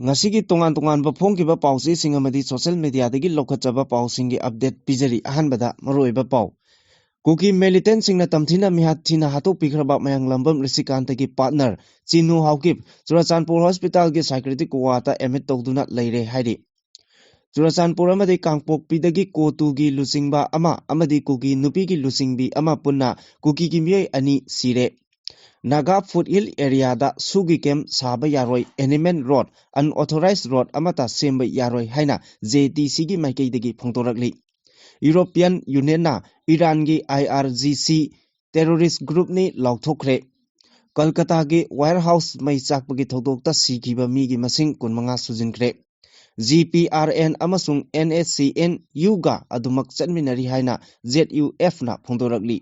Ngasigi tongan bapong kiba pausi singamadi social media dagi lokachaba pausingi update pijari ahanbada maroiba pau. Kuki militant singna tamthina mihathina hatok pikraba mayang lambam risikantagi partner Chinu Haukip Churachandpur Hospital gi psychiatric wata admit tawduna leire haidi. Churachandpur amadi Kangpokpidagi kotugi lusingba ama amadi kuki nupigi lusingbi ama punna kuki gi miyai ani sire. Naga Foothill area da sugi kem saba yaroi Animal Road unauthorized road amata semba yaroi haina JTC gi maikei dagi phongtorakli. European Union na Iran gi IRGC terrorist group ni lauthokre. Kolkata gi warehouse mai chakpagi thodokta sikiba mi gi masing kunmanga sujinkre. GPRN amasung NSCN Yuga adumak chatminari haina ZUF na phongtorakli.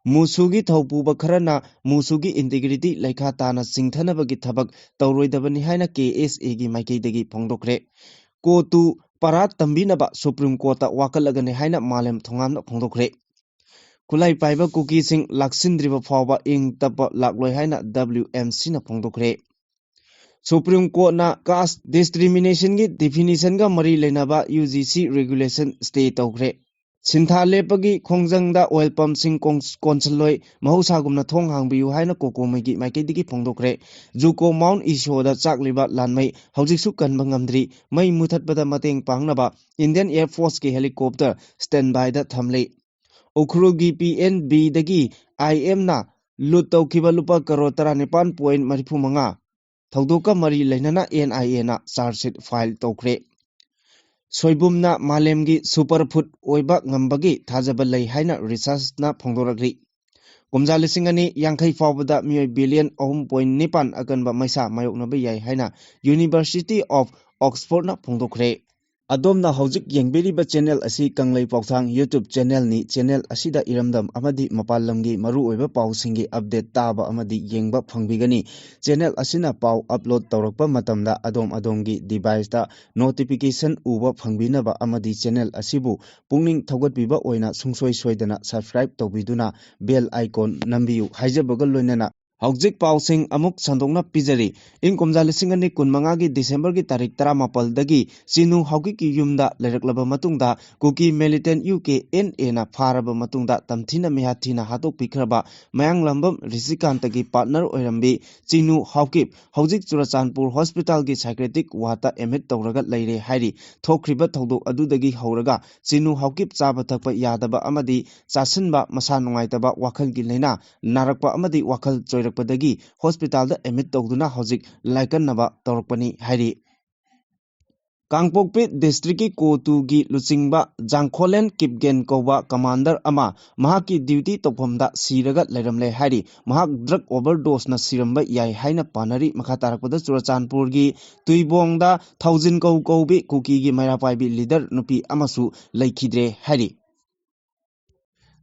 Musugi thaupuba kharana musugi integrity laikha tana singthanabagi thabak tawroidabani haina KSA gi maikeidagi phongdokre. Kotu parat tambinaba Supreme Court ta wakalagane haina malem thongamna phongdokre. Kulai paiba kuki sing laksindriba phawba ing tapa lakloi haina WMC na phongdokre. Supreme Court na caste discrimination gi definition ga mari lenaba UGC regulation stay tawkre. Sintha lepagi khongjangda oil pump sing konsoloi mahusagumna thong hangbiu haina kokomegi maikeidigi phongdokre. Juko Mount Ishoda chakliba lanmai haujiksu kanba ngamdri mai muthatbada mateng pangnaba Indian Air Force ki helicopter standby da thamle. Ukhurugi PNB dagi IM na lut tawkiba lupa karo 19.35 thaudoka mari leinana NIA na charge sheet file tawkre. Soibumna malemgi superfood oiba ngambagi thajaba lei haina research na phongdorakri. Kumjali singani yangkai fawbada miyoi billion 3.9 akanba maisa mayoknaba yai haina University of Oxford na phongdokre. Adomna haujik yengbiriba channel asi kanglei pauthang YouTube channel ni channel asida iramdam amadi mapalamgi maru oiba pausingi update taba amadi yengba phangbigani. Channel asina pau upload tawrakpa matamda adomgi device ta notification uba phangbinaba amadi channel asibu pungning thogatbiba oina sungsoi soidana subscribe tawbiduna bell icon nambiu haijabaga loinana. Haujik pausing amuk sandongna pijari ing kumjali singani kunmanga gi December gi tarik 17 dagi Chinu Haukip ki yumda leiraklaba matungda kuki militant UK NA na pharaba matungda tamthina mihathina hatok pikraba mayang lambam risikantagi partner oirambi Chinu Haukip haujik Churachandpur Hospital gi psychiatric wata admit tawraga leire hairi thokriba thodok adudagi hauraga Chinu Haukip chaba thakpa yadaba amadi chasinba masa nungaitaba wakhal gi leina narakpa amadi wakhal padagi hospital da admit tawduna hojik laikannaba tawrakpani hairi. Kangpokpi district ki kotu gi luchingba Jangkholen Kipgen koba commander ama mahaki duty tokphamda siraga leiramle hairi mahak drug overdose na siramba yai haina panari makha tarakpada Churachandpur gi Tuibongda 1000 kobi kuki gi mairapaibi leader nupi amasu laikhidre hairi.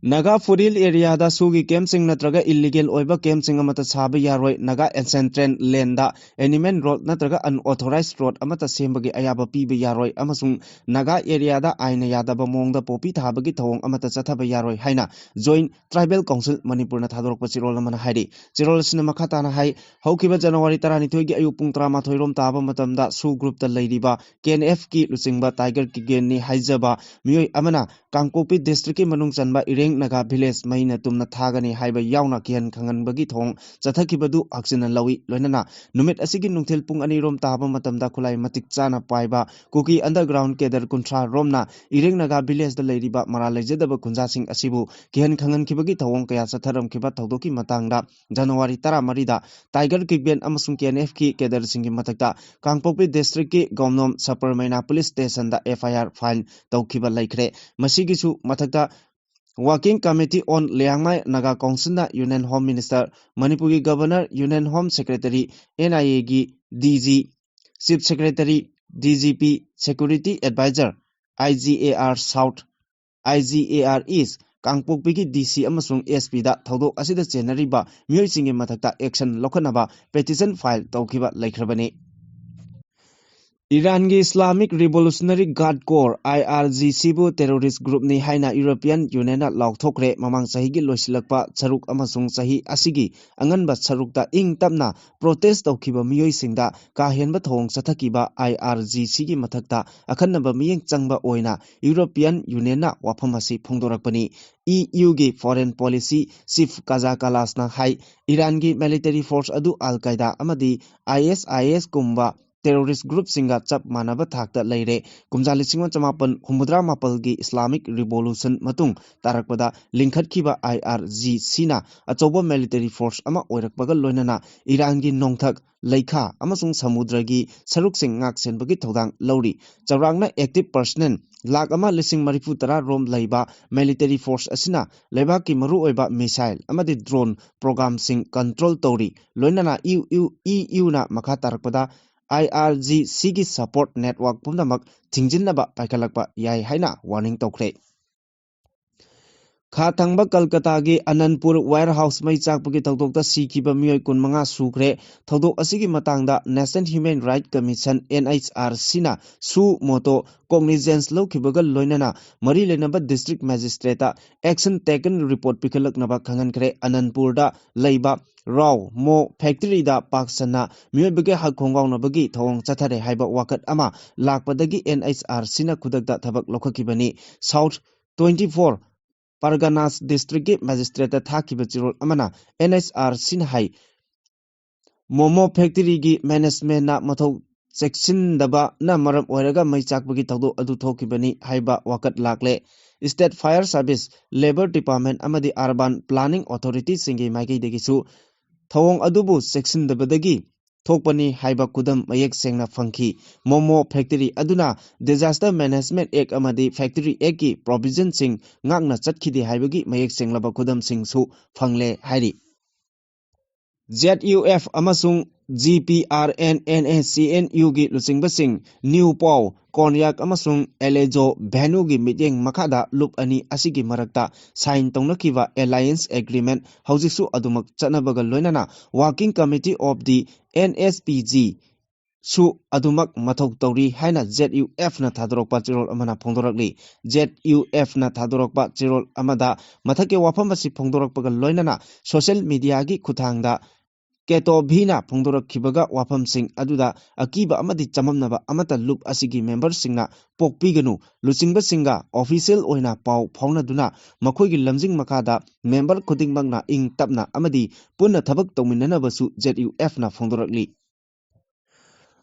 Naga Foothill area da sugi campsing natraga illegal oiba campsing amata saba yaroi Naga Ancient Trend Land da Animal Road natraga unauthorized road amata sembagi ayaba piba yaroi amasung Naga area da aina yadaba mongda popi thabagi thawong amata chathaba yaroi haina Joint Tribal Council Manipur na thadorokpa chirol amana hairi. Chirol sina makhata na hai haukiba January 12 gi ayuk pung 13 rom taba matamda su group ta leiriba KNF ki luchingba Tiger ki gen ni haijaba miyoi amana Kangpokpi district ki manung chanba Ireng Naga village maina tumna thagani haiba yauna kian khanganbagi thong chathakibadu aksina lawi loinana numit asigi nungthil pung ani rom taba matamda khulai matik chana paiba kuki underground kedar kuntra romna Ireng Naga village da leiriba mara lejadaba kunja sing asibu kian khangankibagi thong kaya chatharam kiba thaudoki matangda January 13 da Tiger Kigben amasung KNF ki kedar singi matakta Kangpokpi district ki Gomnom Sapar Maina police station da FIR file tawkiba laikre. Masigisu matakta Working Committee on Liangmai Naga Council na Union Home Minister Manipuri Governor Union Home Secretary NIA gi DG Chief Secretary DGP Security Advisor IGAR South IGAR East Kangpokpi gi DC amasung SP da thodok asida chenariba miyoi singi mathakta action lokhanaba petition file tawkiba laikhrabani. Iran gi Islamic Revolutionary Guard Corps IRGC bu terrorist group ni haina European Union na laukthokre mamang sahi gi loisilakpa charuk amasung sahi asigi anganba charukta ing tapna protest tawkhiba miyoi singda ka henba thong sathakiba IRGC gi mathakta akhanaba miyeng changba oina European Union na waphamasi phongdorakpani EU gi foreign policy chief Kaja Kallas na hai Iran gi military force adu Al-Qaeda amadi ISIS kumba terrorist group singa chap manaba thakta leire kumjali singwa chamapan humudra mapal gi Islamic Revolution matung tarakpada lingkhatkhiba IRGC na achoba military force ama oirakpaga loinana Iran gi nongthak leikha amasung samudra gi saruk sing ngak senbagi thodang lori chawrangna active personnel lakh ama lising marifu tara rom leiba military force asina leba ki maru oiba missile amadi drone program sing control tori loinana EU na makha tarakpada IRGC gi support network pumnamak thingjinaba paikalakpa yai haina warning tokre Kha thangba Kolkata gi Anandpur warehouse mai chakpagi thokdokta sikhiba miyoi kunmanga sukre thodok asigi matangda National Human Rights Commission NHRC na su moto cognizance lokhibaga loinana mari lenaba district magistrate action taken report pikhalaknaba khangankre Anandpur da leiba Raw Mo Factory da Paksana Miyobege Hakongaunabagi Thong Chathare Haiba Wakat Ama Lakpadagi NHRC na Kudakda Thabak Lokhakibani South 24 Parganas District Magistrate Thakiba Chirol Amana NHRC na Hai Momo Factory gi management na Mathau section daba na maram oiraga mai chakbagi thawdo adu thokibani haiba wakat lakle State Fire Service Labor Department amadi Urban Planning Authority singi maigi degisu Thawong adubu section dabadagi thokpani haiba kudam mayek sengna fangki Momo Factory aduna Disaster Management Act amadi Factory Act ki provision sing ngakna chatkidi haibagi mayek senglaba kudam sing su fangle hairi ZUF amasung GPRNNACNU gi lusingbasing New Pau Konyak amasung Elejo Bhenu gi mityeng makhada lup ani asigi marakta sign tongnakiba alliance agreement haujisu adumak chanabaga loinana working committee of the NSPG su adumak mathok tawri haina ZUF na thadorokpa chirol amana phongdorakli ZUF na thadorokpa chirol amada mathake wafam asi phongdorakpaga loinana social media gi khuthangda Keto Bhina Pongdorak Kibaga Wapam Sing Aduda Akiba Amadi Chamamnaba Amata Loop Asigi member Singna Pokpiganu Lucingba Singa official Oina Pau Pauna Duna Makogi Lamjing Makada member Kuting Magna Ing Tapna Amadi Puna Tabak Tominana Basu ZUF na Pongdorakli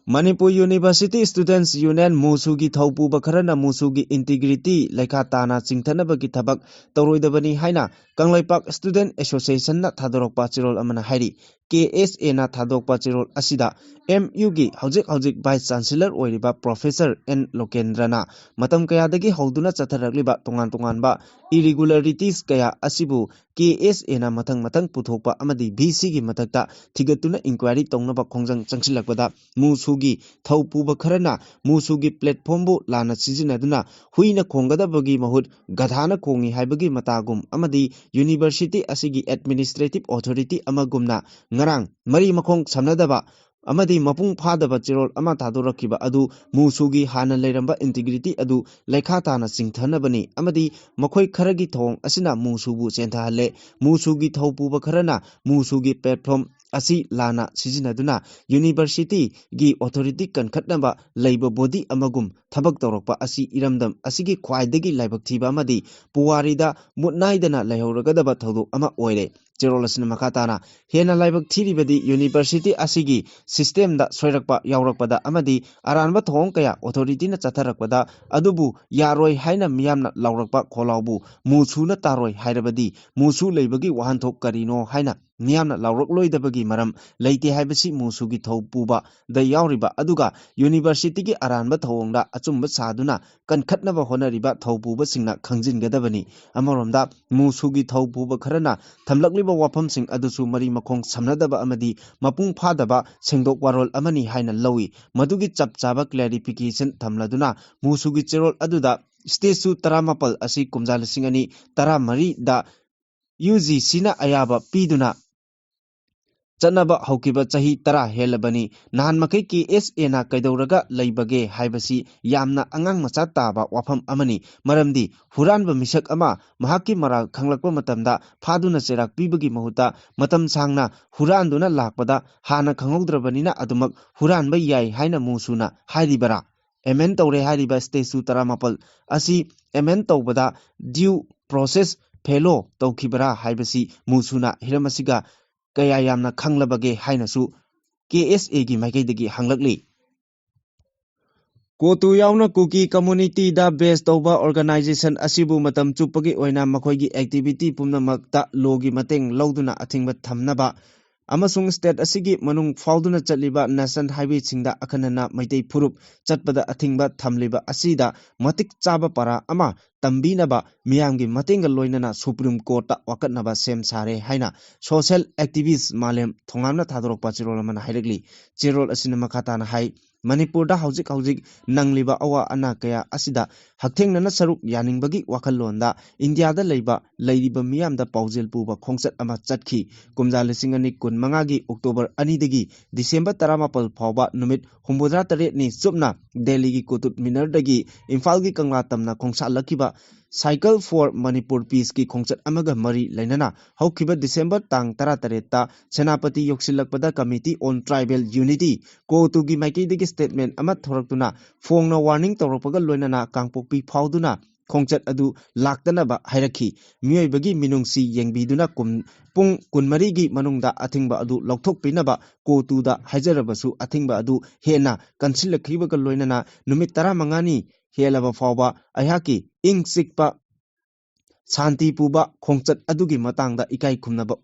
Manipur University Students Union Musugi Thaupu Bakharana Musugi Integrity Lekha Tana Chingthanabagi Thabak Tawroidabani Haina Kanglaipak Student Association na Thadorokpa Chirol Amana Hairi KSA na Thadokpa Chirol Asida MU gi Hojik Vice Chancellor Oiriba Professor N Lokendrana Matam Kayadagi Hoduna Chatharakliba Tongan ba irregularities kaya asibu KSA na matang puthokpa amadi BC gi matakta thigatuna inquiry tongnaba khongjang changsilakpada Musugi Thaupuba kharana Musugi platform bu lana sijinaduna huina khongadabagi mahut gadhana khongi haibagi matagum amadi university asigi administrative authority amagumna ngarang mari makhong samnadaba amadi mapung phadaba chirol ama thadorakiba adu Musugi hana leiramba integrity adu lekhatana singthanabani amadi makhoi kharagi thong asina Musubu chenthahalle Musugi thaupuba kharana Musugi platform asi lana sijinaduna university gi authority kankhatnaba leiba body amagum thabak tawrokpa asi iramdam asigi khwaidagi laibak thiba amadi puwarida mutnaidana leihorogadaba thodu ama oire Cherolasina Makatana Hena Laibak Tiribadi University Asigi System da Soirakpa Yaurakpada Amadi Aranba Thong Kaya Authority na Chatharakpada Adubu Yaroi Haina Miyamna Laurakpa Kolaubu Musuna Taroi Hairabadi Musu Leibagi Wahanthok Karino Haina Miyamna Laurak Loidabagi Maram Leite Haibasi Musugi Thaupuba da Yauriba Aduga University gi Aranba Thongda Achumba Saduna Kankhatnaba Honariba Thaupuba Singna Khangjin Gadabani Amoromda Musugi Thaupuba Kharana Thamlakliba Wapam Sing Adusu Mari Makong Samnadaba Amadi Mapung Phadaba Sengdok Warol Amani Haina Lawi Madugi Chap Chaba clarification Thamladuna Musugi Cherol Aduda Stesu Taramapal Asi Kumjal Singani Taramari da UGC na Ayaba Piduna ꯆꯠꯅꯕ ꯍꯧꯈꯤꯕ ꯆꯍꯤ 10 ꯍꯦꯜꯂꯕꯅꯤ ꯅꯍꯥꯟ ꯃꯈꯩ KSA ꯅ ꯀꯩꯗꯧꯔꯒ ꯂꯩꯕꯒꯦ ꯍꯥꯏꯕꯁꯤ ꯌꯥꯝꯅ ꯑꯉꯥꯡ ꯃꯆꯥ ꯇꯥꯕ ꯋꯥꯐꯝ ꯑꯃꯅꯤ ꯃꯔꯝꯗꯤ ꯍꯨꯔꯥꯟꯕ ꯃꯤꯁꯛ ꯑꯃ ꯃꯍꯥꯛꯀꯤ ꯃꯔꯥꯜ ꯈꯪꯂꯛꯄ ꯃꯇꯝꯗ ꯐꯥꯗꯨꯅ ꯆꯩꯔꯥꯛ ꯄꯤꯕꯒꯤ ꯃꯍꯨꯠꯇ ꯃꯇꯝ ꯁꯥꯡꯅ ꯍꯨꯔꯥꯟꯗꯨꯅ ꯂꯥꯛꯄꯗ ꯍꯥꯟꯅ ꯈꯪꯍꯧꯗ꯭ꯔꯕꯅꯤꯅ ꯑꯗꯨꯃꯛ ꯍꯨꯔꯥꯟꯕ ꯌꯥꯏ ꯍꯥꯏꯅ ꯃꯨꯁꯨꯅ ꯍꯥꯏꯔꯤꯕꯔꯥ ꯑꯦꯃꯦꯟ ꯇꯧꯔꯦ ꯍꯥꯏꯔꯤꯕ ꯁ꯭ꯇꯦꯁꯨ 19 ꯑꯁꯤ ꯑꯦꯃꯦꯟ ꯇꯧꯕꯗ ꯗ꯭ꯌꯨ ꯄ꯭ꯔꯣꯁꯦꯁ ꯐꯦꯂꯣ ꯇꯧꯈꯤꯕꯔꯥ ꯍꯥꯏꯕꯁꯤ ꯃꯨꯁꯨꯅ ꯍꯤꯔꯝ ꯑꯁꯤꯒ ꯀꯌꯥ ꯌꯥꯝꯅ ꯈꯪꯂꯕꯒꯦ ꯍꯥꯏꯅꯁꯨ KSA ꯒꯤ ꯃꯥꯏꯀꯩꯗꯒꯤ ꯍꯪꯂꯛꯂꯤ ꯀꯣꯇꯨ ꯌꯥꯎꯅ ꯀꯨꯀꯤ ꯀꯝꯃꯨꯅꯤꯇꯤꯗ ꯕꯦꯁ ꯇꯧꯕ ꯑꯣꯔꯒꯅꯥꯏꯖꯦꯁꯟ ꯑꯁꯤꯕꯨ ꯃꯇꯝ ꯆꯨꯞꯄꯒꯤ ꯑꯣꯏꯅ ꯃꯈꯣꯏꯒꯤ ꯑꯦꯛꯇꯤꯚꯤꯇꯤ ꯄꯨꯝꯅꯃꯛꯇ ꯂꯣꯒꯤ ꯃꯇꯦꯡ ꯂꯧꯗꯨꯅ ꯑꯊꯤꯡꯕ ꯊꯝꯅꯕ ꯑꯃꯁꯨꯡ ꯁ꯭ꯇꯦꯠ ꯑꯁꯤꯒꯤ ꯃꯅꯨꯡ ꯐꯥꯎꯗꯨꯅ ꯆꯠꯂꯤꯕ ꯅꯦꯁꯅꯦꯜ ꯍꯥꯏꯋꯦꯁꯤꯡꯗ ꯑꯈꯟꯅꯅ ꯃꯩꯇꯩ ꯐꯨꯔꯨꯞ ꯆꯠꯄꯗ ꯑꯊꯤꯡꯕ ꯊꯝꯂꯤꯕ ꯑꯁꯤꯗ ꯃꯇꯤꯛ ꯆꯥꯕ ꯄꯥꯔꯥ ꯑꯃ ꯇꯝꯕꯤꯅꯕ ꯃꯤꯌꯥꯝꯒꯤ ꯃꯇꯦꯡꯒ ꯂꯣꯏꯅꯅ ꯁꯨꯄ꯭ꯔꯤꯝ ꯀꯣꯔꯠꯇ ꯋꯥꯀꯠꯅꯕ ꯁꯦꯝ ꯁꯥꯔꯦ ꯍꯥꯏꯅ ꯁꯣꯁꯤꯌꯦꯜ ꯑꯦꯛꯇꯤꯚꯤꯁꯠ ꯃꯥꯂꯦꯝ ꯊꯣꯉꯥꯝꯅ ꯊꯥꯗꯣꯔꯛꯄ ꯆꯦꯔꯣꯜ ꯑꯃꯅ ꯍꯥꯏꯔꯛꯂꯤ ꯆꯦꯔꯣꯜ ꯑꯁꯤꯅ ꯃꯈꯥ ꯇꯥꯅ ꯍꯥꯏ ꯃꯅꯤꯄꯨꯔꯗ ꯍꯧꯖꯤꯛ ꯅꯪꯂꯤꯕ ꯑꯋꯥ ꯑꯅꯥ ꯀꯌꯥ ꯑꯁꯤꯗ ꯍꯛꯊꯦꯡꯅꯅ ꯁꯔꯨꯛ ꯌꯥꯅꯤꯡꯕꯒꯤ ꯋꯥꯈꯜꯂꯣꯟꯗ ꯏꯟꯗꯤꯌꯥꯗ ꯂꯩꯔꯤꯕ ꯃꯤꯌꯥꯝꯗ ꯄꯥꯎꯖꯦꯜ ꯄꯨꯕ ꯈꯣꯡꯆꯠ ꯑꯃ ꯆꯠꯈꯤ ꯀꯨꯝꯖꯥ 2015ꯒꯤ ꯑꯣꯛꯇꯣꯕꯔ 2ꯗꯒꯤ ꯗꯤꯁꯦꯝꯕꯔ 17 ꯐꯥꯎꯕ ꯅꯨꯃꯤꯠ 68ꯅꯤ ꯆꯨꯞꯅ ꯗꯦꯜꯂꯤꯒꯤ ꯀꯨꯇꯨꯕ ꯃꯤꯅꯔꯗꯒꯤ ꯏꯝꯐꯥꯜꯒꯤ ꯀꯪꯂꯥ ꯇꯝꯅ ꯈꯣꯡꯁꯥꯜꯂꯛꯈꯤꯕ ꯁꯥꯏꯀꯜ ꯐꯣꯔ ꯃꯅꯤꯄꯨꯔ ꯄꯤꯁꯀꯤ ꯈꯣꯡꯆꯠ ꯑꯃꯒ ꯃꯔꯤ ꯂꯩꯅꯅ ꯍꯧꯈꯤꯕ ꯗꯤꯁꯦꯝꯕꯔ ꯇꯥꯡ 18ꯇ ꯁꯦꯅꯥꯄꯇꯤ ꯌꯧꯁꯤꯜꯂꯛꯄꯗ ꯀꯃꯤꯇꯤ ꯑꯣꯟ ꯇ꯭ꯔꯥꯏꯕꯦꯜ ꯌꯨꯅꯤꯇꯤ ꯀꯣꯇꯨꯒꯤ ꯃꯥꯏꯀꯩꯗꯒꯤ ꯁ꯭ꯇꯦꯠꯃꯦꯟꯠ ꯑꯃ ꯊꯣꯔꯛꯇꯨꯅ ꯐꯣꯡꯅ ꯋꯥꯔꯅꯤꯡ ꯇꯧꯔꯛꯄꯒ ꯂꯣꯏꯅꯅ ꯀꯥꯡꯄꯣꯛꯄꯤ ꯐꯥꯎꯗꯨꯅ ꯈꯣꯡꯆꯠ ꯑꯗꯨ ꯂꯥꯛꯇꯅꯕ ꯍꯥꯏꯔꯛꯈꯤ ꯃꯤꯑꯣꯏꯕꯒꯤ ꯃꯤꯅꯨꯡꯁꯤ ꯌꯦꯡꯕꯤꯗꯨꯅ ꯄꯨꯡ 24ꯒꯤ ꯃꯅꯨꯡꯗ ꯑꯊꯤꯡꯕ ꯑꯗꯨ ꯂꯧꯊꯣꯛꯄꯤꯅꯕ ꯀꯣꯇꯨꯗ ꯍꯥꯏꯖꯔꯕꯁꯨ ꯑꯊꯤꯡꯕ ꯑꯗꯨ ꯍꯦꯟꯅ ꯀꯟꯁꯤꯜꯂꯛꯈꯤꯕꯒ ꯂꯣꯏꯅꯅ ꯅꯨꯃꯤꯠ 15ꯅꯤ ꯍꯦꯜꯂꯕ ꯐꯥꯎꯕ ꯑꯩꯍꯥꯛꯀꯤ ꯏꯪ ꯆꯤꯛꯄ ꯁꯥꯟꯇꯤ ꯄꯨꯕ ꯈꯣꯡꯆꯠ ꯑꯗꯨꯒꯤ ꯃꯇꯥꯡꯗ ꯏꯀꯥꯏ ꯈꯨꯝꯅꯕ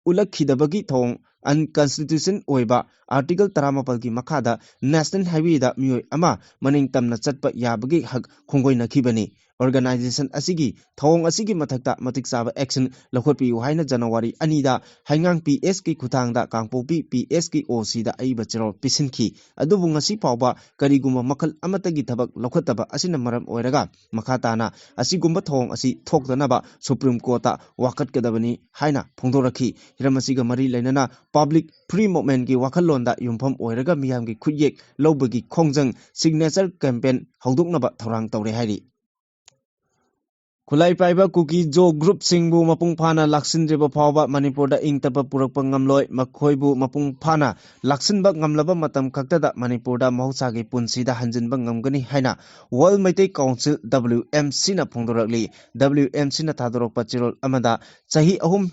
ꯎꯠꯂꯛꯈꯤꯗꯕꯒꯤ ꯊꯧꯑꯣꯡ ꯑꯟꯀꯟꯁꯇꯤꯇ꯭ꯌꯨꯁꯟ ꯑꯣꯏꯕ ꯑꯥꯔꯇꯤꯀꯜ 19ꯒꯤ ꯃꯈꯥꯗ ꯅꯦꯁꯅꯦꯜ ꯍꯥꯏꯋꯦꯗ ꯃꯤꯑꯣꯏ ꯑꯃ ꯃꯅꯤꯡꯇꯝꯅ ꯆꯠꯄ ꯌꯥꯕꯒꯤ ꯍꯛ ꯈꯣꯡꯒꯣꯏꯅꯈꯤꯕꯅꯤ ꯑꯣꯔꯒꯅꯥꯏꯖꯦꯁꯟ ꯑꯁꯤꯒꯤ ꯊꯧꯑꯣꯡ ꯑꯁꯤꯒꯤ ꯃꯊꯛꯇ ꯃꯇꯤꯛ ꯆꯥꯕ ꯑꯦꯛꯁꯟ ꯂꯧꯈꯠꯄꯤꯌꯨ ꯍꯥꯏꯅ ꯖꯅꯋꯥꯔꯤ 2ꯗ ꯍꯩꯉꯥꯡ PSꯀꯤ ꯈꯨꯠꯊꯥꯡꯗ ꯀꯥꯡꯄꯣꯛꯄꯤ PSꯀꯤ OCꯗ ꯑꯏꯕ ꯆꯦꯔꯣꯜ ꯄꯤꯁꯤꯟꯈꯤ ꯑꯗꯨꯕꯨ ꯉꯁꯤ ꯐꯥꯎꯕ ꯀꯔꯤꯒꯨꯝꯕ ꯃꯈꯜ ꯑꯃꯠꯇꯒꯤ ꯊꯕꯛ ꯂꯧꯈꯠꯇꯕ ꯑꯁꯤꯅ ꯃꯔꯝ ꯑꯣꯏꯔꯒ ꯃꯈꯥ ꯇꯥꯅ ꯑꯁꯤꯒꯨꯝꯕ ꯊꯧꯑꯣꯡ ꯑꯁꯤ ꯊꯣꯛꯇꯅꯕ ꯁꯨꯄ꯭ꯔꯤꯝ ꯀꯣꯔꯠꯇ ꯋꯥꯀꯠꯀꯗꯕꯅꯤ ꯍꯥꯏꯅ ꯐꯣꯡꯗꯣꯔꯛꯈꯤ ꯍꯤꯔꯝ ꯑꯁꯤꯒ ꯃꯔꯤ ꯂꯩꯅꯅ ꯄꯕ꯭ꯂꯤꯛ ꯐ꯭ꯔꯤ ꯃꯨꯚꯃꯦꯟꯠꯀꯤ ꯋꯥꯈꯜꯂꯣꯟꯗ ꯌꯨꯝꯐꯝ ꯑꯣꯏꯔꯒ ꯃꯤꯌꯥꯝꯒꯤ ꯈꯨꯠꯌꯦꯛ ꯂꯧꯕꯒꯤ ꯈꯣꯡꯖꯪ ꯁꯤꯒꯅꯦꯆꯔ ꯀꯦꯝꯄꯦꯟ ꯍꯧꯗꯣꯛꯅꯕ ꯊꯧꯔꯥꯡ ꯇꯧꯔꯦ ꯍꯥꯏꯔꯤ ꯈꯨꯠꯂꯥꯏ ꯄꯥꯏꯕ ꯀꯨꯀꯤ ꯖꯣ ꯒ꯭ꯔꯨꯞꯁꯤꯡꯕꯨ ꯃꯄꯨꯡ ꯐꯥꯅ ꯂꯥꯛꯁꯤꯟꯗ꯭ꯔꯤꯕ ꯐꯥꯎꯕ ꯃꯅꯤꯄꯨꯔꯗ ꯏꯪꯇꯞꯄ ꯄꯨꯔꯛꯄ ꯉꯝꯂꯣꯏ ꯃꯈꯣꯏꯕꯨ ꯃꯄꯨꯡ ꯐꯥꯅ ꯂꯥꯛꯁꯤꯟꯕ ꯉꯝꯂꯕ ꯃꯇꯝ ꯈꯛꯇꯗ ꯃꯅꯤꯄꯨꯔꯗ ꯃꯍꯧꯁꯥꯒꯤ ꯄꯨꯟꯁꯤꯗ ꯍꯟꯖꯤꯟꯕ ꯉꯝꯒꯅꯤ ꯍꯥꯏꯅ ꯋꯥꯔꯜ ꯃꯩꯇꯩ ꯀꯥꯎꯟꯁꯤꯜ WMCꯅ ꯐꯣꯡꯗꯣꯔꯛꯂꯤ WMCꯅ ꯊꯥꯗꯣꯔꯛꯄ ꯆꯦꯔꯣꯜ ꯑꯃꯗ ꯆꯍꯤ 3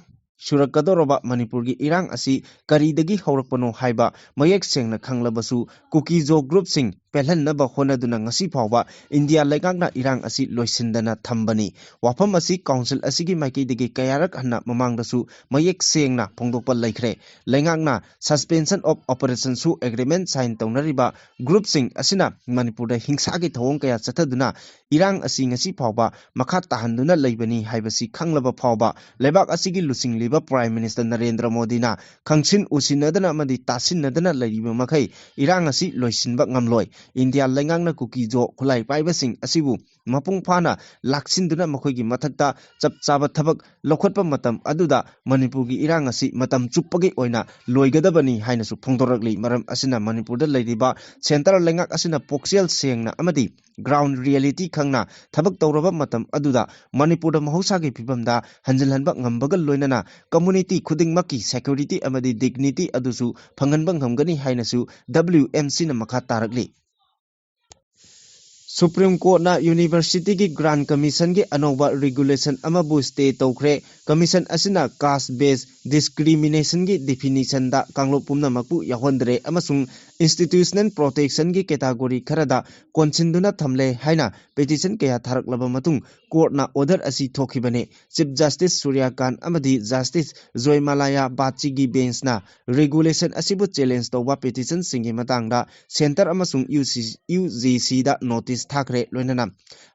ꯁꯨꯔꯛꯀꯗꯧꯔꯕ ꯃꯅꯤꯄꯨꯔꯒꯤ ꯏꯔꯥꯡ ꯑꯁꯤ ꯀꯔꯤꯗꯒꯤ ꯍꯧꯔꯛꯄꯅꯣ ꯍꯥꯏꯕ ꯃꯌꯦꯛ ꯁꯦꯡꯅ ꯈꯪꯂꯕꯁꯨ ꯀꯨꯀꯤ ꯖꯣ ꯒ꯭ꯔꯨꯞꯁꯤꯡ ꯄꯦꯜꯍꯟꯅꯕ ꯍꯣꯠꯅꯗꯨꯅ ꯉꯁꯤ ꯐꯥꯎꯕ ꯏꯟꯗꯤꯌꯥ ꯂꯩꯉꯥꯛꯅ ꯏꯔꯥꯡ ꯑꯁꯤ ꯂꯣꯏꯁꯤꯟꯗꯅ ꯊꯝꯕꯅꯤ ꯋꯥꯐꯝ ꯑꯁꯤ ꯀꯥꯎꯟꯁꯤꯜ ꯑꯁꯤꯒꯤ ꯃꯥꯏꯀꯩꯗꯒꯤ ꯀꯌꯥꯔꯛ ꯍꯟꯅ ꯃꯃꯥꯡꯗꯁꯨ ꯃꯌꯦꯛ ꯁꯦꯡꯅ ꯐꯣꯡꯗꯣꯛꯄ ꯂꯩꯈ꯭ꯔꯦ ꯂꯩꯉꯥꯛꯅ ꯁꯁꯄꯦꯟꯁꯟ ꯑꯣꯐ ꯑꯣꯄꯔꯦꯁꯟꯁꯨ ꯑꯦꯒ꯭ꯔꯤꯃꯦꯟꯠ ꯁꯥꯏꯟ ꯇꯧꯅꯔꯤꯕ ꯒ꯭ꯔꯨꯞꯁꯤꯡ ꯑꯁꯤꯅ ꯃꯅꯤꯄꯨꯔꯗ ꯍꯤꯡꯁꯥꯒꯤ ꯊꯧꯑꯣꯡ ꯀꯌా ꯆꯠꯊꯗꯨꯅ ꯏꯔꯥꯡ ꯑꯁꯤ ꯉꯁꯤ ꯐꯥꯎꯕ ꯃꯈꯥ ꯇꯥꯍꯟꯗꯨꯅ ꯂꯩꯕꯅꯤ ꯍꯥꯏꯕꯁꯤ ꯈꯪꯂꯕ ꯐꯥꯎꯕ ꯂꯩꯕꯥꯛ ꯑꯁꯤꯒꯤ ꯂꯨꯆꯤꯡꯂꯤꯕ ꯄ꯭ꯔꯥꯏꯝ ꯃꯤꯅꯤꯁꯇꯔ ꯅꯔꯦꯟꯗ꯭ꯔ ꯃꯣꯗꯤꯅ ꯈꯪꯁꯤꯟ ꯎꯁꯤꯟꯅꯗꯅ ꯑꯃꯗꯤ ꯇꯥꯁꯤꯟꯅꯗꯅ ꯂꯩꯔꯤꯕ ꯃꯈꯩ ꯏꯔꯥꯡ ꯑꯁꯤ ꯂꯣꯏꯁꯤꯟꯕ ꯉꯝꯂꯣꯏ ꯏꯟꯗꯤꯌꯥ ꯂꯩꯉꯥꯛꯅ ꯀꯨꯀꯤ ꯖꯣ ꯈꯨꯠꯂꯥꯏ ꯄꯥꯏꯕꯁꯤꯡ ꯑꯁꯤꯕꯨ ꯃꯄꯨꯡ ꯐꯥꯅ ꯂꯥꯛꯁꯤꯟꯗꯨꯅ ꯃꯈꯣꯏꯒꯤ ꯃꯊꯛꯇ ꯆꯞ ꯆꯥꯕ ꯊꯕꯛ ꯂꯧꯈꯠꯄ ꯃꯇꯝ ꯑꯗꯨꯗ ꯃꯅꯤꯄꯨꯔꯒꯤ ꯏꯔꯥꯡ ꯑꯁꯤ ꯃꯇꯝ ꯆꯨꯞꯄꯒꯤ ꯑꯣꯏꯅ ꯂꯣꯏꯒꯗꯕꯅꯤ ꯍꯥꯏꯅꯁꯨ ꯐꯣꯡꯗꯣꯔꯛꯂꯤ ꯃꯔꯝ ꯑꯁꯤꯅ ꯃꯅꯤꯄꯨꯔꯗ ꯂꯩꯔꯤꯕ ꯁꯦꯟꯇꯔ ꯂꯩꯉꯥꯛ ꯑꯁꯤꯅ ꯄꯨꯛꯆꯦꯜ ꯁꯦꯡꯅ ꯑꯃꯗꯤ ꯒ꯭ꯔꯥꯎꯟ ꯔꯤꯌꯦꯂꯤꯇꯤ ꯈꯪꯅ ꯊꯕꯛ ꯇꯧꯔꯕ ꯃꯇꯝ ꯑꯗꯨꯗ ꯃꯅꯤꯄꯨꯔꯗ ꯃꯍꯧꯁꯥꯒꯤ ꯐꯤꯕꯝꯗ ꯍꯟꯖꯤꯜꯍꯟꯕ ꯉꯝꯕꯒ ꯂꯣꯏꯅꯅ ꯀꯝꯃꯨꯅꯤꯇꯤ ꯈꯨꯗꯤꯡꯃꯛꯀꯤ ꯁꯦꯀ꯭ꯌꯨꯔꯤꯇꯤ ꯑꯃꯗꯤ ꯗꯤꯒꯅꯤꯇꯤ ꯑꯗꯨꯁꯨ ꯐꯪꯍꯟꯕ ꯉꯝꯒꯅꯤ ꯍꯥꯏꯅꯁꯨ WMCꯅ ꯃꯈꯥ ꯇꯥꯔꯛꯂꯤ ꯁꯨꯄ꯭ꯔꯤꯝ ꯀꯣꯔꯠꯅ ꯌꯨꯅꯤꯚꯔꯁꯤꯇꯤꯒꯤ ꯒ꯭ꯔꯥꯟ ꯀꯃꯤꯁꯟꯒꯤ ꯑꯅꯧꯕ ꯔꯤꯒꯨꯂꯦꯁꯟ ꯑꯃꯕꯨ ꯁ꯭ꯇꯦ ꯇꯧꯈ꯭ꯔꯦ ꯀꯃꯤꯁꯟ ꯑꯁꯤꯅ ꯀꯥꯁ ꯕꯦꯖ ꯗꯤꯁꯀ꯭ꯔꯤꯃꯤꯅꯦꯁꯟꯒꯤ ꯗꯤꯐꯤꯅꯤꯁꯟꯗ ꯀꯥꯡꯂꯨꯞ ꯄꯨꯝꯅꯃꯛꯄꯨ ꯌꯥꯎꯍꯟꯗ꯭ꯔꯦ ꯑꯃꯁꯨꯡ ꯏꯟꯁꯇꯤꯇ꯭ꯌꯨꯁꯅꯦꯜ ꯄ꯭ꯔꯣꯇꯦꯛꯁꯟꯒꯤ ꯀꯦꯇꯥꯒꯣꯔꯤ ꯈꯔꯗ ꯀꯣꯟꯁꯤꯟꯗꯨꯅ ꯊꯝꯂꯦ ꯍꯥꯏꯅ ꯄꯦꯇꯤꯁꯟ ꯀꯌꯥ ꯊꯥꯔꯛꯂꯕ ꯃꯇꯨꯡ ꯀꯣꯔꯠꯅ ꯑꯣꯔꯗꯔ ꯑꯁꯤ ꯊꯣꯛꯈꯤꯕꯅꯤ ꯆꯤꯞ ꯖꯁꯇꯤꯁ ꯁꯨꯔ꯭ꯌꯀꯥꯟꯠ ꯑꯃꯗꯤ ꯖꯁꯇꯤꯁ ꯖꯣꯏꯃꯥꯂꯌꯥ ꯕꯥꯆꯤꯒꯤ ꯕꯦꯟꯆꯅ ꯔꯤꯒꯨꯂꯦꯁꯟ ꯑꯁꯤꯕꯨ ꯆꯦꯂꯦꯟꯖ ꯇꯧꯕ ꯄꯦꯇꯤꯁꯟꯁꯤꯡꯒꯤ ꯃꯇꯥꯡꯗ ꯁꯦꯟꯇꯔ ꯑꯃꯁꯨꯡ UGCꯗ ꯅꯣꯇꯤꯁ ꯊꯥꯈ꯭ꯔꯦ ꯂꯣꯏꯅꯅ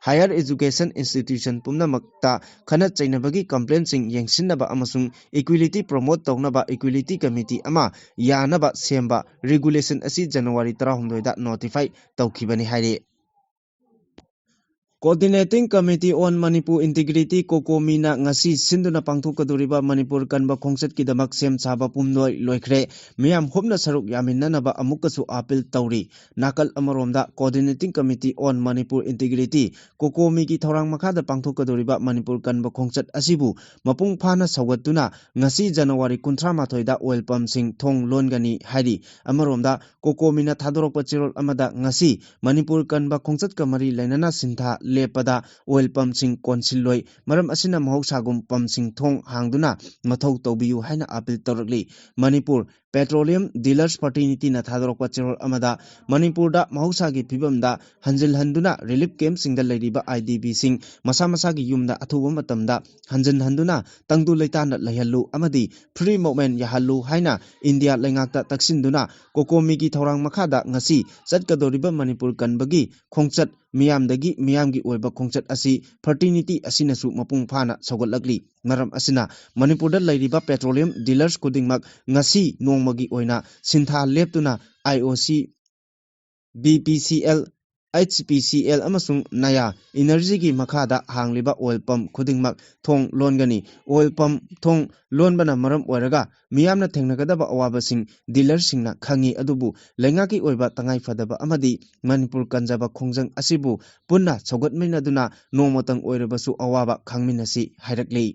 ꯍꯥꯌꯔ ꯑꯦꯖꯨꯀꯦꯁꯟ ꯏꯟꯁꯇꯤꯇ꯭ꯌꯨꯁꯟ ꯄꯨꯝꯅꯃꯛꯇ ꯈꯟꯅ ꯆꯩꯅꯕꯒꯤ ꯀꯝꯄ꯭ꯂꯦꯟꯁꯤꯡ ꯌꯦꯡꯁꯤꯟꯅꯕ ꯑꯃꯁꯨꯡ ꯏꯀ꯭ꯋꯤꯂꯤꯇꯤ ꯄ꯭ꯔꯣꯃꯣꯠ ꯇꯧꯅꯕ ꯏꯀ꯭ꯋꯤꯂꯤꯇꯤ ꯀꯃꯤꯇꯤ ꯑꯃ ꯌꯥꯅꯕ ꯁꯦꯝꯕ ꯔꯤꯒꯨꯂꯦꯁꯟ ꯑꯁꯤ ꯖꯅꯋꯥꯔꯤ 18ꯗ ꯅꯣꯇꯤꯐꯥꯏ ꯇꯧꯈꯤꯕꯅꯤ ꯍꯥꯏꯔꯤ Coordinating Committee on Manipur Integrity Kokomina ngasi sinduna pangthokadoriba Manipur kanba khongset kidamak sem chaba pumnoi loikhre miyam hopna saruk yaminanaba amukasu appeal tawri nakal amaromda Coordinating Committee on Manipur Integrity Kokomi ki thorang makhada pangthokadoriba Manipur kanba khongset asibu mapung phana sawatuna ngasi January 18 da oil pump sing thong longani hairi amaromda Kokomina thadorokpa chirol amada ngasi Manipur kanba khongset kamari lainana sintha lepada oil pump sing konsiloi maram asina mahosagum pump sing thong hangduna mathau tawbiyu haina appeal tawrakli Manipur Petroleum Dealers Fraternity na thadorokpa chirol amada Manipur da mahosagi phibamda hanjil handuna relief camp singda leiriba IDB sing masa masagi yumda athuba matamda hanjin handuna tangdu leitana laihallu amadi free movement yahallu haina India lengakta taksinduna Kokomi gi thorang makhada ngasi chatkadoriba Manipur kanbagi khongchat miyamdagi miyamgi oiba khongchat asi fraternity asinasu mapung phana sagotlakli maram asina Manipur da leiriba petroleum dealers kudingmak ngasi nongmagi oina sintha leptuna IOC BPCL HPCL amasung Naya Energy gi makhada hangliba oil pump kudingmak thong longani oil pump thong lonbana maram oiraga miyamna thengnagadaba awabasing dealer singna khangi adubu lengaki oiba tangai fadaba amadi Manipur kanjaba khongjang asibu punna chogatmainaduna nongmotang oirabasu awaba khangminasi hairakli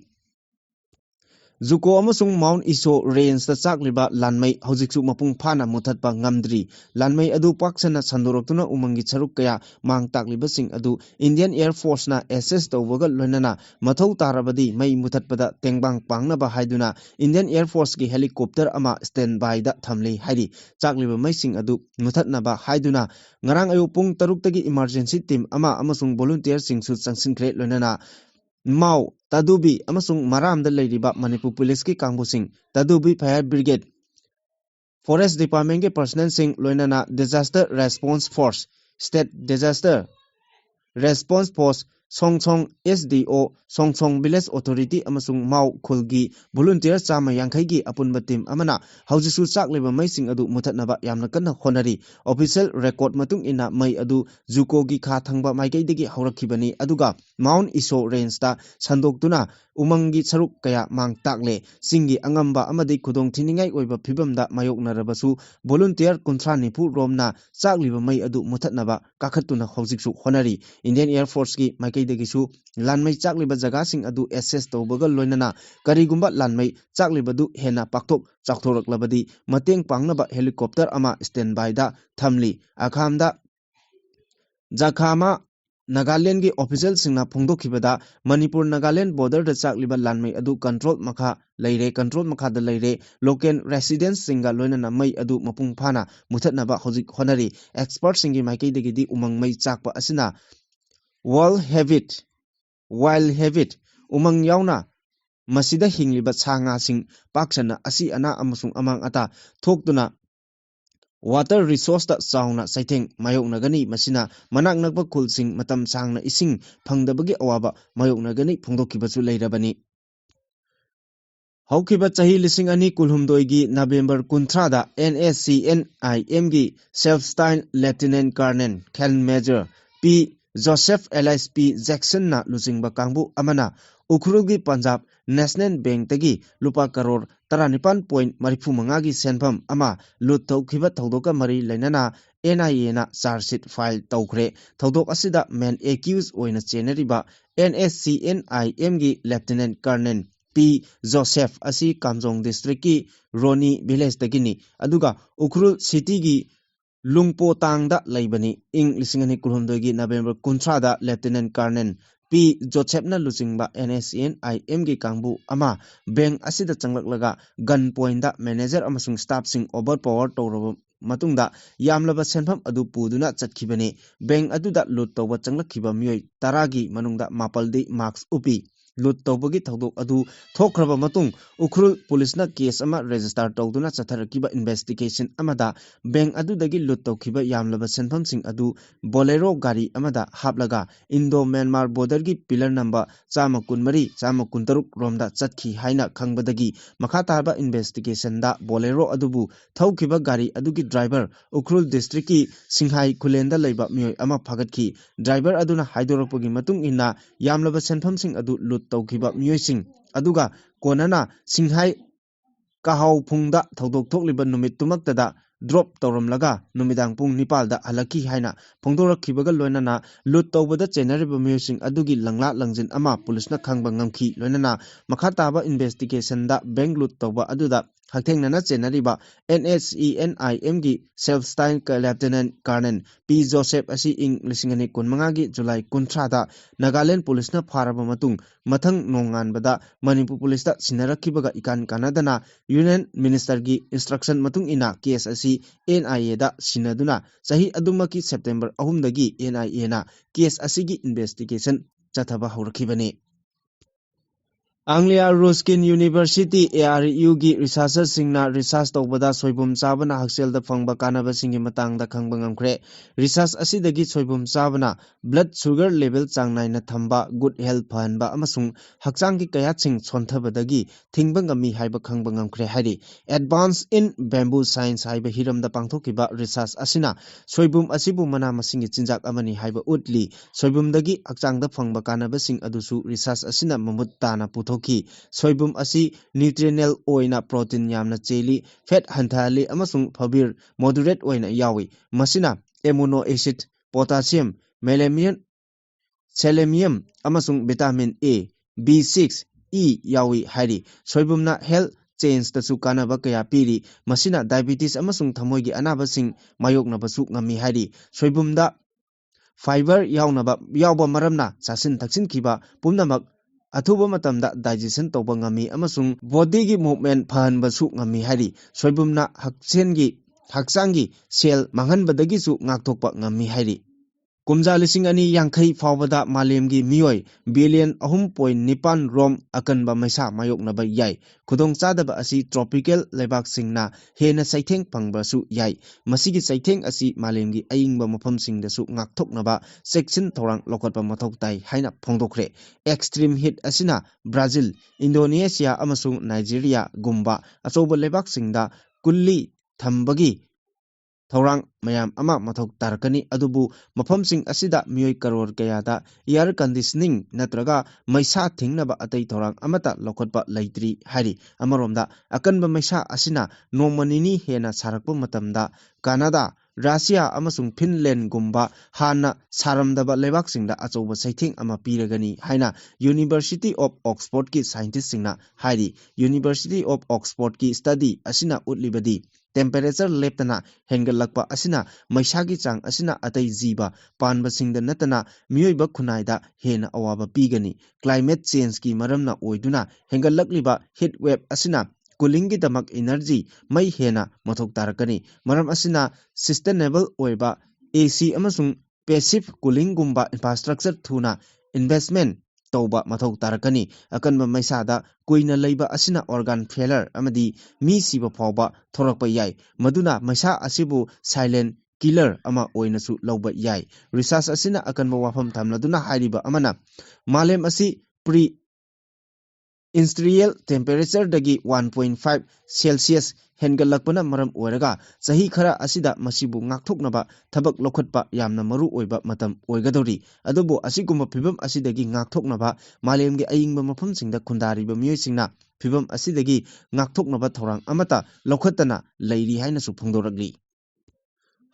Zuko amasung Mount Iso Range da chakliba lanmai hojiksu mapung phana muthatpa ngamdri lanmai adu paksana sandoroktuna umangi charuk kaya mang takliba sing adu Indian Air Force na SS tawbaga loinana mathau tarabadi mai muthatpada tengbang pangnaba haiduna Indian Air Force gi helicopter ama standby da thamli hairi chakliba mai sing adu muthatnaba haiduna ngarang ayu pung 6 tagi emergency team ama amasung volunteer sing su changsinkre loinana Mau Tadubi amasung maramda leiriba Manipur Police ki kangbusing Tadubi Fire Brigade Forest Department ke personnel sing loinana Disaster Response Force State Disaster Response Force Songchong SDO Songchong Village Authority amasung Mau Khulgi volunteer chama yangkhai gi apunba team amana haujisu chakleba maising adu muthatnaba yamna kanna honari official record matung ina mai adu Zuko gi kha thangba maikai degi haurakibani aduga Mount Iso Range ta sandoktuna umangi saruk kaya mang takle singi angamba amadi khudong thiningai oiba phibamda mayoknarabasu volunteer kunthra nipu romna chakleba mai adu muthatnaba kakhatuna hojiksu honari Indian Air Force ki maikai degisu lanmai chakleba jaga sing adu SS tawbaga loinana karigumba lanmai chaklebadu hena pakthok chakthoroklabadi mateng pangnaba helicopter ama standby da thamli akhamda Jakhama Nagaland ki official singna phongdokhibada Manipur Nagaland border da chakliba lanmai adu control makha da leire local residents singa loinana mai adu mapung phana muthatnaba hojik honari expert singi maikai degidi umang mai chakpa asina wild habit umang yauna masida hingliba changa sing paksana asi ana amasung amang ata thokduna water resource ta sauna saitheng mayoknagani masina manak nakba khulsing matam sangna ising phangdabagi awaba mayoknagani phongdokibasu leirabani Haukiba chahi lising ani kulhumdoi gi November 13 da NSCNIM gi self-styled Lieutenant Colonel Ken Major P Joseph LSP Jackson na lusingba kangbu amana Ukhrulgi Punjab National Bank tagi lupa karor 19.35 gi senpham ama lut thokhiba thodoka mari lainana NIA na charge sheet file tawkhre thodok asida main accused oina cheneriba NSCNIM gi Lieutenant Colonel P Joseph asi Kamjong district ki Roni village tagini aduga Ukhrul city gi Lungpo tangda laibani ing lisingani kulhumdoi gi November 13 da Lieutenant Colonel P Joseph na lusingba NSCNIM gi kangbu ama bank asida changlaklaga gunpoint da manager amasung staff sing overpower tawraba matungda yamlaba senpham adu puduna chatkibani bank aduda lut tawba changlakhiba miyoi 10 gi manungda mapaldi marks upi lut tawbagi thodok adu thokraba matung Ukhrul Police case ama register tawduna chatharakiba investigation amada bank adudagi lut tawkhiba yamlaba senphamsing adu Bolero gari amada haplaga Indo Myanmar border gi pillar number 113 113 romda chatkhi haina khangbadagi makha tarba investigation da Bolero adubu thawkhiba gari adugi driver Ukhrul district ki Singhai Khulenda leiba miyoi ama phagatki driver aduna haidorakpagi matung inna yamlaba senphamsing adu lut tawkhiba miyoising aduga konana Singhai kahau phungda thodok thokliba numit tumaktada drop tawramlaga numidang pung nipal da halaki haina phongdorakhibaga loinana lut tawbada chenariba miyoising adugi langla langjin ama police na khangba ngamkhi loinana makha taba investigation da bank lut tawba aduda haktengnana chenariba NHENIM gi self-styled Lieutenant Colonel P. Joseph asi ing 2015 gi July 13 da Nagaland Police na pharaba matung mathang nonganbada Manipur Police da sinarakibaga ikan kanadana Union Minister gi instruction matung ina case asi NIA da sinaduna sahi adumaki September 3 dagi NIA na case asigi investigation chathaba haurakibani Anglia Ruskin University ARU gi researchers singna research tawbada soibum chabana hakselda phangba kanaba singi matangda khangba ngamkhre research asidagi soibum chabana blood sugar level changnaina thamba good health phanba amasung hakchang gi kayaching chonthabadagi thingba ngami haiba khangba ngamkhre hari advance in bamboo science haiba hiramda pangthokiba research asina soibum asibu mana masingi chinjak amani haiba utli soibumdagi hakchangda phangba kanaba sing adusu research asina mamut tana puthoki soibum asi nutritional oina protein yamna cheli fat hanthali amasung phabir moderate oina yawi masina amino acid potassium magnesium selenium amasung vitamin A B6 E yawi hari soibumna health change tasu kanaba kaya piri masina diabetes amasung thamoigi anabasing mayoknabasu ngami hari soibumda fiber yawba maramna chasin thaksin khiba pumnamak athuba matamda digestion tawba ngami amasung body gi movement phanbasu ngami hari soibumna hakchangi cell manghanbadagi su ngakthokpa ngami hari kumja lising ani yangkhai fawbada malemgi miyoi billion 3.9 rom akanba maisa mayoknaba yai khudong chadaba asi tropical lebak singna hena saitheng pangbasu yai masigi saitheng asi malemgi ayingba mafam singdasu ngakthoknaba section thorang lokotba mathok tai haina phongdokre extreme heat asina Brazil Indonesia amasung Nigeria gumba achoba lebak singda kulli thambagi thorang mayam ama mathok tarakani adubu mafamsing asida miyoi karor kayada air conditioning natraga maisa thingnaba atai thorang amata lokotba laitri hari amaromda akanba maisa asina nomanini hena sarakpa matamda Canada Russia amasung Finland gumba hana saramdaba lebak singda achoba saithing ama piragani haina University of Oxford ki scientist singna hari University of Oxford ki study asina utlibadi temperature leptana hengalakpa asina maisagi chang asina atai jiba panba singda natana miyoiba khunaida hena awaba pigani climate change ki maramna oiduna hengalakliba heat wave asina cooling gi damak energy mai hena mathok tarakani maram asina sustainable oiba AC amasung passive cooling gumba infrastructure thuna investment tawba mathok tarakani akanba maisada kuina leiba asina organ failure amadi mi siba phawba thorakpa yai maduna maisa asibu silent killer ama oinasu lawba yai research asina akanba wafam thamladuna hariba amana malem asi pre industrial temperature dagi 1.5 Celsius hengalakpana maram oiraga sahi khara asida masibu ngakthoknaba thabak lokhatpa yamna maru oiba matam oigadori adubo asigumba phibam asidagi ngakthoknaba malemgi ayingba mafamsingda khundariba miyoisingna phibam asidagi ngakthoknaba thorang amata lokhatana leiri haina su phongdoragli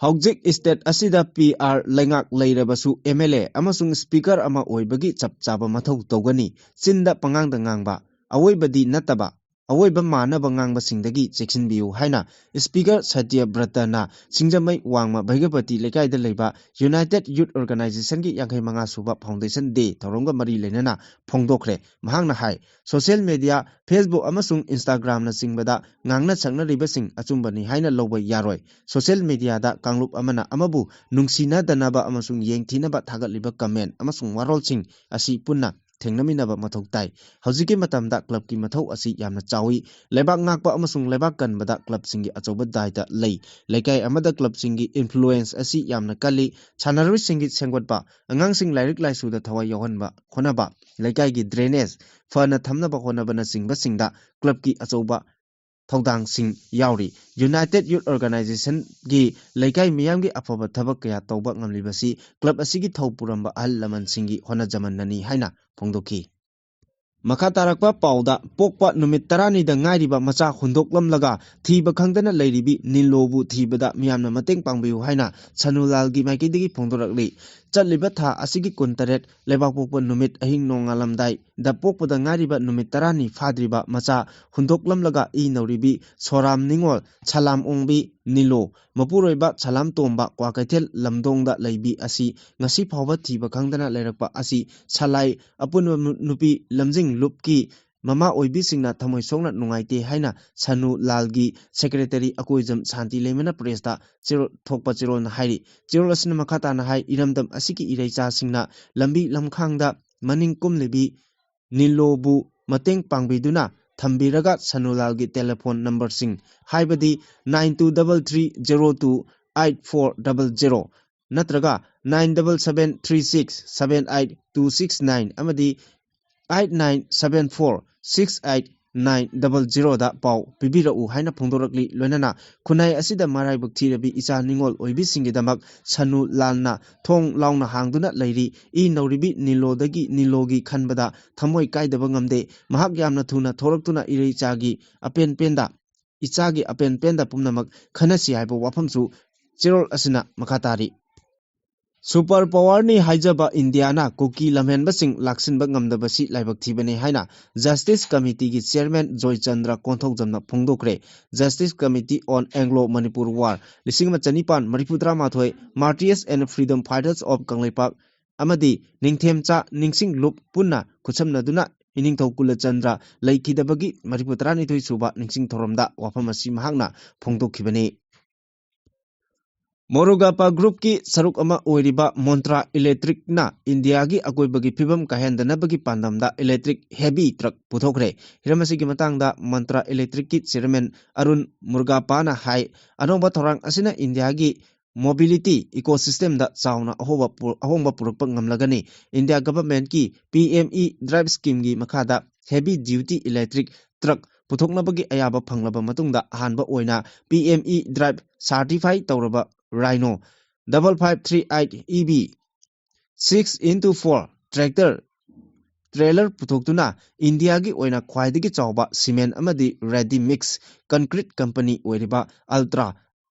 Haujik state asida PR lengak leirabasu MLA amasung speaker ama oibagi chapchaba mathau tawgani chinda pangangda ngangba awoibadi nataba awoiba manaba ngangba singdagi cheksinbiu haina speaker Satya Bratana singjamai wangma Bhaigapati lekaida leiba United Youth Organization gi 55 suba Foundation Day thoronga mari lenana phongdokre mahangna hai social media Facebook amasung Instagram na singbada ngangna changna ribasing achumbani haina loba yaroi social media da kanglup amana amabu nungsina danaba amasung yengthina ba thagatliba comment amasung warolsing asi punna ꯊꯦꯡꯅꯃꯤꯟꯅꯕ ꯃꯊꯧ ꯇꯥꯏ꯫ ꯍꯧꯖꯤꯛꯀꯤ ꯃꯇꯝꯗ ꯀ꯭ꯂꯕꯀꯤ ꯃꯊꯧ ꯑꯁꯤ ꯌꯥꯝꯅ ꯆꯥꯎꯏ꯫ ꯂꯩꯕꯥꯛ ꯉꯥꯛꯄ ꯑꯃꯁꯨꯡ ꯂꯩꯕꯥꯛ ꯀꯟꯕꯗ ꯀ꯭ꯂꯕꯁꯤꯡꯒꯤ ꯑꯆꯧꯕ ꯗꯥꯏꯇ ꯂꯩ꯫ ꯂꯩꯀꯥꯏ ꯑꯃꯗ ꯀ꯭ꯂꯕꯁꯤꯡꯒꯤ ꯏꯟꯐ꯭ꯂꯨꯑꯦꯟꯁ ꯑꯁꯤ ꯌꯥꯝꯅ ꯀꯜꯂꯤ꯫ ꯁꯥꯟꯅꯔꯣꯏꯁꯤꯡꯒꯤ ꯁꯦꯝꯒꯠꯄ, ꯑꯉꯥꯡꯁꯤꯡ ꯂꯥꯏꯔꯤꯛ ꯂꯥꯏꯁꯨꯗ ꯊꯋꯥꯏ ꯌꯥꯎꯍꯟꯕ ꯍꯣꯠꯅꯕ, ꯂꯩꯀꯥꯏꯒꯤ ꯗ꯭ꯔꯦꯅꯦꯖ ꯐꯅ ꯊꯝꯅꯕ ꯍꯣꯠꯅꯕꯅꯆꯤꯡꯕꯁꯤꯡꯗ ꯀ꯭ꯂꯕꯀꯤ ꯑꯆꯧꯕ ꯊꯧꯗꯥꯡꯁꯤꯡ ꯌꯥꯎꯔꯤ꯫ ꯌꯨꯅꯥꯏꯇꯦꯗ ꯌꯨꯊ ꯑꯣꯔꯒꯅꯥꯏꯖꯦꯁꯟꯒꯤ ꯂꯩꯀꯥꯏ ꯃꯤꯌꯥꯝꯒꯤ ꯑꯐꯕ ꯊꯕꯛ ꯀꯌꯥ ꯇꯧꯕ ꯉꯝꯂꯤꯕꯁꯤ ꯀ꯭ꯂꯕ ꯑꯁꯤꯒꯤ ꯊꯧ ꯄꯨꯔꯝꯕ ꯑꯍꯜ ꯂꯃꯟꯁꯤꯡꯒꯤ ꯍꯣꯠꯅꯖꯃꯟꯅꯅꯤ ꯍꯥꯏꯅ ꯐꯣꯡꯗꯣꯛꯈꯤ꯫ ꯃꯈꯥ ꯇꯥꯔꯛꯄ ꯄꯥꯎꯗ ꯄꯣꯛꯄ ꯅꯨꯃꯤꯠ 12ꯗ ꯉꯥꯏꯔꯤꯕ ꯃꯆꯥ ꯍꯨꯟꯗꯣꯛꯂꯝꯂꯒ ꯊꯤꯕ ꯈꯪꯗꯅ ꯂꯩꯔꯤꯕꯤ ꯅꯤꯂꯣꯕꯨ ꯊꯤꯕꯗ ꯃꯤꯌꯥꯝꯅ ꯃꯇꯦꯡ ꯄꯥꯡꯕꯤꯌꯨ ꯍꯥꯏꯅ ꯁꯅꯨꯂꯥꯜꯒꯤ ꯃꯥꯏꯀꯩꯗꯒꯤ ꯐꯣꯡꯗꯣꯔꯛꯂꯤ꯫ ꯆꯠꯂꯤꯕ ꯊꯥ ꯑꯁꯤꯒꯤ 23 ꯂꯩꯕꯥꯛꯄꯣꯛꯄ ꯅꯨꯃꯤꯠ ꯑꯍꯤꯡ ꯅꯣꯡꯉꯥꯜꯂꯝꯗꯥꯏꯗ ꯄꯣꯛꯄꯗ ꯉꯥꯏꯔꯤꯕ ꯅꯨꯃꯤꯠ 12ꯅꯤ ꯐꯥꯗ꯭ꯔꯤꯕ ꯃꯆꯥ ꯍꯨꯟꯗꯣꯛꯂꯝꯂꯒ ꯏ ꯅꯧꯔꯤꯕꯤ ꯁꯣꯔꯥꯝ ꯅꯤꯉꯣꯜ ꯁꯂꯥꯝ ꯑꯣꯡꯕꯤ ꯅꯤꯂꯣ ꯃꯄꯨꯔꯣꯏꯕ ꯁꯂꯥꯝ ꯇꯣꯝꯕ ꯀ꯭ꯋꯥꯀꯩꯊꯦꯜ ꯂꯝꯗꯣꯡꯗ ꯂꯩꯕꯤ ꯑꯁꯤ ꯉꯁꯤ ꯐꯥꯎꯕ ꯊꯤꯕ ꯈꯪꯗꯅ ꯂꯩꯔꯛꯄ ꯑꯁꯤ ꯁꯂꯥꯏ ꯑꯄꯨꯟꯕ ꯅꯨꯄꯤ ꯂꯝꯖꯤꯡ ꯂꯨꯞꯀꯤ ꯃꯃꯥ ꯑꯣꯏꯕꯤꯁꯤꯡꯅ ꯊꯃꯣꯏ ꯁꯣꯛꯅ ꯅꯨꯡꯉꯥꯏꯇꯦ ꯍꯥꯏꯅ ꯁꯅꯨ ꯂꯥꯜꯒꯤ ꯁꯦꯀ꯭ꯔꯦꯇꯔꯤ ꯑꯀꯣꯏꯖꯝ ꯁꯥꯟꯇꯤ ꯂꯩꯃꯅ ꯄ꯭ꯔꯦꯁꯇ ꯊꯣꯛꯄ ꯆꯦꯔꯣꯜꯅ ꯍꯥꯏꯔꯤ꯫ ꯆꯦꯔꯣꯜ ꯑꯁꯤꯅ ꯃꯈꯥ ꯇꯥꯅ ꯍꯥꯏ ꯏꯔꯝꯗꯝ ꯑꯁꯤꯒꯤ ꯏꯔꯩꯆꯥꯁꯤꯡꯅ ꯂꯝꯕꯤ ꯂꯝꯈꯥꯡꯗ ꯃꯅꯤꯡ ꯀꯨꯝꯂꯤꯕꯤ ꯅꯤꯂꯣꯕꯨ ꯃꯇꯦꯡ ꯄꯥꯡꯕꯤꯗꯨꯅ ꯊꯝꯕꯤꯔꯒ ꯁꯅꯨꯂꯥꯜꯒꯤ ꯇꯦꯂꯤꯐꯣꯟ ꯅꯝꯕꯔꯁꯤꯡ ꯍꯥꯏꯕꯗꯤ 9233028400 ꯅꯠꯇ꯭ꯔꯒ 9773678269 ꯑꯃꯗꯤ 8974689000ꯗ ꯄꯥꯎ ꯄꯤꯕꯤꯔꯛꯎ ꯍꯥꯏꯅ ꯐꯣꯡꯗꯣꯔꯛꯂꯤ꯫ ꯂꯣꯏꯅꯅ ꯈꯨꯟꯅꯥꯏ ꯑꯁꯤꯗ ꯃꯔꯥꯏꯕꯛ ꯊꯤꯔꯕꯤ ꯏꯆꯥ ꯅꯤꯉꯣꯜ ꯑꯣꯏꯕꯤꯁꯤꯡꯒꯤꯗꯃꯛ ꯁꯅꯨ ꯂꯥꯜꯅ ꯊꯣꯡ ꯂꯥꯎꯅ ꯍꯥꯡꯗꯨꯅ ꯂꯩꯔꯤ꯫ ꯏ ꯅꯧꯔꯤꯕꯤ ꯅꯤꯂꯣꯒꯤ ꯈꯟꯕꯗ ꯊꯃꯣꯏ ꯀꯥꯏꯗꯕ ꯉꯝꯗꯦ꯫ ꯃꯍꯥꯛ ꯌꯥꯝꯅ ꯊꯨꯅ ꯊꯣꯔꯛꯇꯨꯅ ꯏꯆꯥꯒꯤ ꯑꯄꯦꯟ ꯄꯦꯟꯗ ꯄꯨꯝꯅꯃꯛ ꯈꯟꯅꯁꯤ ꯍꯥꯏꯕ ꯋꯥꯐꯝꯁꯨ ꯆꯦꯔꯣꯜ ꯑꯁꯤꯅ ꯃꯈꯥ ꯇꯥꯔꯤ꯫ ꯁꯨꯄꯔ ꯄꯥꯋꯔꯅꯤ ꯍꯥꯏꯖꯕ ꯏꯟꯗꯤꯌꯥꯅ ꯀꯨꯀꯤ ꯂꯝꯍꯦꯟꯕꯁꯤꯡ ꯂꯥꯛꯁꯤꯟꯕ ꯉꯝꯗꯕꯁꯤ ꯂꯥꯏꯕꯛ ꯊꯤꯕꯅꯤ ꯍꯥꯏꯅ ꯖꯁꯇꯤꯁ ꯀꯃꯤꯇꯤꯒꯤ ꯆꯦꯌꯔꯃꯦꯟ ꯖꯣꯏꯆꯟꯗ꯭ꯔ ꯀꯣꯟꯊꯧꯖꯝꯅ ꯐꯣꯡꯗꯣꯛꯈ꯭ꯔꯦ꯫ Justice committee on Anglo Manipur war 1939 martyrs and freedom fighters of Kangleipak ꯑꯃꯗꯤ ꯅꯤꯡꯊꯦꯝꯆꯥ ꯅꯤꯡꯁꯤꯡ ꯂꯨꯞ ꯄꯨꯟꯅ ꯈꯨꯠꯁꯝꯅꯗꯨꯅ ꯏꯅꯤꯡꯊꯧ ꯀꯨꯂꯆꯟꯗ꯭ꯔ ꯂꯩꯈꯤꯗꯕꯒꯤ 62 ꯁꯨꯕ ꯅꯤꯡꯁꯤꯡ ꯊꯧꯔꯝꯗ ꯋꯥꯐꯝ ꯑꯁꯤ ꯃꯍꯥꯛꯅ ꯐꯣꯡꯗꯣꯛꯈꯤꯕꯅꯤ꯫ ꯃꯣꯔꯨꯒꯥꯄꯥ ꯒ꯭ꯔꯨꯞꯀꯤ ꯁꯔꯨꯛ ꯑꯃ ꯑꯣꯏꯔꯤꯕ ꯃꯣꯟꯇ꯭ꯔꯥ ꯏꯂꯦꯛꯇ꯭ꯔꯤꯛꯅ ꯏꯟꯗꯤꯌꯥꯒꯤ ꯑꯀꯣꯏꯕꯒꯤ ꯐꯤꯕꯝ ꯀꯥꯏꯍꯟꯗꯅꯕꯒꯤ ꯄꯥꯟꯗꯝꯗ ꯏꯂꯦꯛꯇ꯭ꯔꯤꯛ ꯍꯦꯚꯤ ꯇ꯭ꯔꯛ ꯄꯨꯊꯣꯛꯈ꯭ꯔꯦ꯫ ꯍꯤꯔꯝ ꯑꯁꯤꯒꯤ ꯃꯇꯥꯡꯗ ꯃꯟꯇ꯭ꯔꯥ ꯏꯂꯦꯛꯇ꯭ꯔꯤꯛꯀꯤ ꯆꯦꯌꯔꯃꯦꯟ ꯑꯔꯨꯟ ꯃꯨꯔꯒꯥꯄꯥꯅ ꯍꯥꯏ ꯑꯅꯧꯕ ꯊꯧꯔꯥꯡ ꯑꯁꯤꯅ ꯏꯟꯗꯤꯌꯥꯒꯤ ꯃꯣꯕꯤꯂꯤꯇꯤ ꯏꯀꯣꯁꯤꯁꯇꯦꯝꯗ ꯆꯥꯎꯅ ꯑꯍꯣꯡꯕ ꯄꯨꯔꯛꯄ ꯉꯝꯂꯒꯅꯤ꯫ ꯏꯟꯗꯤꯌꯥ ꯒꯚꯔꯟꯃꯦꯟꯠꯀꯤ PME ꯗ꯭ꯔꯥꯏꯚ ꯁ꯭ꯀꯤꯝꯒꯤ ꯃꯈꯥꯗ ꯍꯦꯚꯤ ꯗ꯭ꯌꯨꯇꯤ ꯏꯂꯦꯛꯇ꯭ꯔꯤꯛ ꯇ꯭ꯔꯛ ꯄꯨꯊꯣꯛꯅꯕꯒꯤ ꯑꯌꯥꯕ ꯐꯪꯂꯕ ꯃꯇꯨꯡꯗ ꯑꯍꯥꯟꯕ ꯑꯣꯏꯅ PME ꯗ꯭ꯔꯥꯏꯚ ꯁꯥꯔꯇꯤꯐꯥꯏ ꯇꯧꯔꯕ ꯔꯥꯏꯅꯣ 5538 EV 6x4 ꯇ꯭ꯔꯦꯂꯔ ꯄꯨꯊꯣꯛꯇꯨꯅ ꯏꯟꯗꯤꯌꯥꯒꯤ ꯑꯣꯏꯅ ꯈ꯭ꯋꯥꯏꯗꯒꯤ ꯆꯥꯎꯕ ꯁꯤꯃꯦꯟꯠ ꯑꯃꯗꯤ ꯔꯦꯗꯤ ꯃꯤꯛꯁ ꯀꯟꯀ꯭ꯔꯤꯠ ꯀꯝꯄꯅꯤ ꯑꯣꯏꯔꯤꯕ ꯑꯜꯇ꯭ꯔꯥ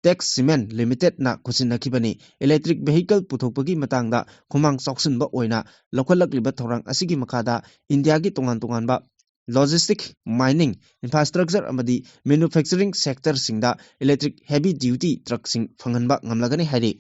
ꯇꯦꯛ ꯁꯤꯃꯦꯟꯠ ꯂꯤꯃꯤꯇꯦꯗꯅ ꯈꯨꯠꯁꯤꯟꯅꯈꯤꯕꯅꯤ꯫ ꯏꯂꯦꯛꯇ꯭ꯔꯤꯛ ꯚꯦꯍꯤꯀꯜ ꯄꯨꯊꯣꯛꯄꯒꯤ ꯃꯇꯥꯡꯗ ꯈꯨꯃꯥꯡ ꯆꯥꯎꯁꯤꯟꯕ ꯑꯣꯏꯅ ꯂꯧꯈꯠꯂꯛꯂꯤꯕ ꯊꯧꯔꯥꯡ ꯑꯁꯤꯒꯤ ꯃꯈꯥꯗ ꯏꯟꯗꯤꯌꯥꯒꯤ ꯇꯣꯉꯥꯟ ꯇꯣꯉꯥꯟꯕ ꯂꯣꯖꯤꯁꯇꯤꯛ, ꯃꯥꯏꯅꯤꯡ, ꯏꯟꯐ꯭ꯔꯥꯁꯇ꯭ꯔꯛꯆꯔ ꯑꯃꯗꯤ ꯃꯦꯅꯨꯐꯦꯛꯆꯔꯤꯡ ꯁꯦꯛꯇꯔꯁꯤꯡꯗ ꯏꯂꯦꯛꯇ꯭ꯔꯤꯛ ꯍꯦꯚꯤ ꯗ꯭ꯌꯨꯇꯤ ꯇ꯭ꯔꯛꯁꯤꯡ ꯐꯪꯍꯟꯕ ꯉꯝꯂꯒꯅꯤ ꯍꯥꯏꯔꯤ꯫